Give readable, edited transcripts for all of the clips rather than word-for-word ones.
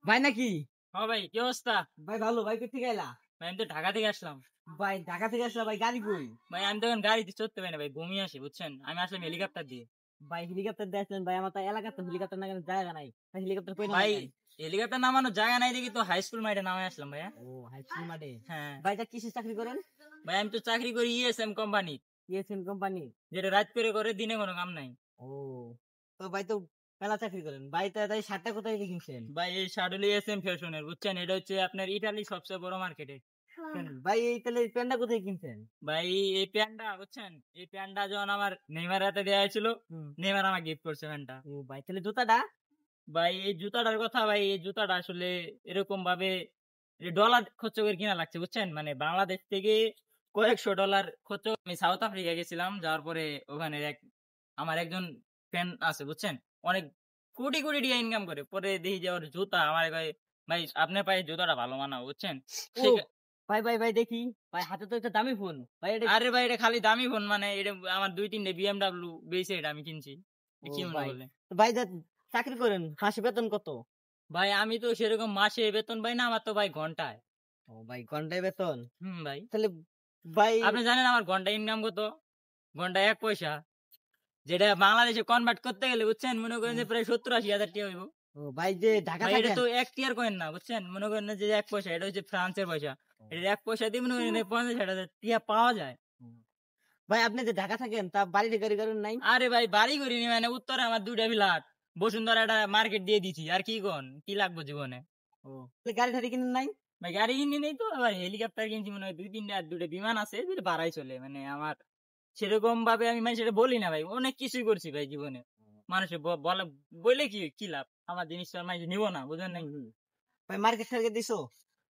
ভাই নাকি? হ্যাঁ ভাই, কি অবস্থা? ভাই ভালো। ভাই কোথা থেকে এলা? ভাই আমি তো ঢাকা থেকে আসলাম। ভাই ঢাকা থেকে আসলা? ভাই গাড়ি কই? ভাই আমি তো এখন গাড়িতে চড়তে পারি না ভাই, ঘুমিয়ে আসি বুঝছেন। আমি আসলাম হেলিকপ্টার দিয়ে। ভাই হেলিকপ্টার দিয়ে আসলেন? ভাই আমার তো এলাকাতে হেলিকপ্টার না জায়গা নাই। ভাই হেলিকপ্টার কই ভাই নামাইলেন? হেলিকপ্টার নামানোর জায়গা নাই দেখি তো হাই স্কুল মাঠে নামে আসলাম ভাইয়া। ও হাই স্কুল মাঠে। হ্যাঁ ভাই তা কিসের চাকরি করেন? ভাই, আমি তো চাকরি করি ইএসএম কোম্পানি, ইএসএম কোম্পানি। যেটা রাত করে করে দিনে কোনো কাম নাই। ও তো ভাই তো মেলা চাকরি করেন। ভাই তাই শার্টটা কোথায় দিয়ে কিনছেন? ভাই এই শার্টুল ইএসএম ফ্যাশনের বুঝছেন, এটা হচ্ছে আপনার ইটালির সবচেয়ে বড় মার্কেটে। ভাই এই তাহলে এই প্যান্টটা কোথায় কিনছেন? ভাই এই প্যান্টটা বুঝছেন, এই প্যান্টটা যখন আমার নেইমার হাতে দেওয়া হয়েছিল, হুম। নেইমার আমাকে গিফট করছে প্যান্টটা। ও ভাই তাহলে জুতাটা? ভাই এই জুতাটার কথা, ভাই এই জুতাটা আসলে এরকম ভাবে ডলার খরচ করে কিনা লাগছে বুঝছেন, মানে বাংলাদেশ থেকে কয়েকশো ডলার খরচ। আমি সাউথ আফ্রিকা গেছিলাম, যাওয়ার পরে ওখানে আমার একজন ফ্রেন্ড আছে বুঝছেন, অনেক কোটি কোটি টাকা ইনকাম করে, পরে দেখি যে ওর জুতা আমার কয়, ভাই আপনার পায়ে জুতাটা ভালো মানাও বুঝছেন। ও ভাই ভাই ভাই দেখি। ভাই হাতে তো একটা দামি ফোন। ভাই এটা আরে ভাই এটা খালি দামি ফোন, মানে এটা আমার 2-3টে বিএমডাব্লিউ বেচে এটা আমি কিনছি। ও কি মনে ভাই করলেন? ভাই চাকরি করেন, মাসে বেতন কত? ভাই আমি তো সেরকম মাসে বেতন পাই না, আমার তো ভাই ঘন্টায়। ও ভাই ঘন্টায় বেতন? ভাই তাহলে ভাই আপনি জানেন আমার ঘন্টা ইনকাম কত? ঘন্টা 1 পয়সা, যেটা বাংলাদেশে কনভার্ট করতে গেলে বুঝছেন, মনে করেন যে প্রায় 70-80 হাজার টাকা হইব। ও ভাই যে ঢাকা ভাই এটা থাকেন। তো 1 টিয়ার কয়েন না বুঝছেন, মনে করেন যে 1 পয়সা, এটা হচ্ছে ফ্রান্সের পয়সা। এটা 1 পয়সা দিয়ে মনে করেন 50-60 হাজার টিয়া পাওয়া যায়। ভাই আপনি যে ঢাকা থাকেন তা বাড়িতে গাড়ি করেন নাই? আরে ভাই বাড়ি করিনি, মানে উত্তরে আমার 2টা ফ্ল্যাট, বসুন্ধরা একটা মার্কেট দিয়ে দিছি, আর কি কোন কি লাগবে জীবনে। ও তাহলে গাড়ি ঠাড়ি কিনেন নাই? ভাই গাড়ি কিনি নেই তো, আবার হেলিকপ্টার কিনছি মনে হয় 2-3টা, আর 2টা বিমান আছে যেটা ভাড়াই চলে। মানে আমার সেরকম ভাবে আমি মানে সেটা বলি না ভাই, অনেক কিছুই করছি ভাই জীবনে। মানুষে বলে বলে কি কি লাভ, আমার জিনিস তো আর মানুষ নিব না বুঝেন নাই। ভাই মার্কেট টার্গেট দিছো?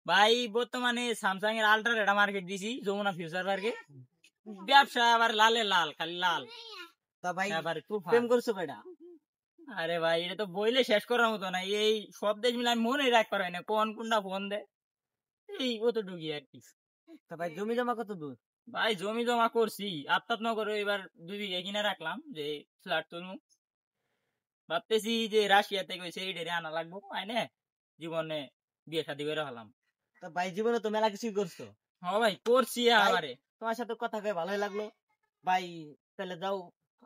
ভাই বর্তমানে স্যামসাং এর আল্ট্রার একটা মার্কেট দিছি, যমুনা ফিউচার পার্কে। ব্যবসা আবার লালে লাল, খালি লাল। তা ভাই আবার প্রেম করছো কয়টা? আরে ভাই এটা তো বইলে শেষ করার মতো না, এই সব দেশ মিলে আমি মনে রাখ পারি না কোন কোনটা ফোন দেয়, এই কতটুকু আর কি। তা ভাই জমি জমা কত দূর? ভাই জমি জমা করছি, আফতাবনগর এবার 2 বিঘা কিনে রাখলাম, যে ফ্ল্যাট তুলবো। ভাবতেছি যে রাশিয়া থেকে ওই সেইডেরে আনা লাগবো, আইনে জীবনে বিয়ে শাদী করে হলাম। তা ভাই জীবনে তো মেলা কিছুই করছো। হ্যাঁ ভাই করছি ভাই আমারে। তোমার সাথে কথা কয়ে ভালোই লাগলো। ভাই তাহলে যাও,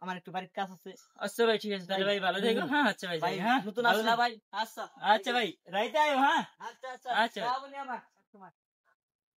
আমার একটু বাড়ির কাজ আছে। আচ্ছা ভাই ঠিক আছে, তাহলে ভাই ভালো থেকো। হ্যাঁ আচ্ছা ভাই, ভাই যাই, হ্যাঁ নতুন ভালো আসলা থাকো। ভাই? আচ্ছা আচ্ছা ভাই রাইতে আয়ো, হ্যাঁ আচ্ছা আচ্ছা আচ্ছা। যাও বলি আমার।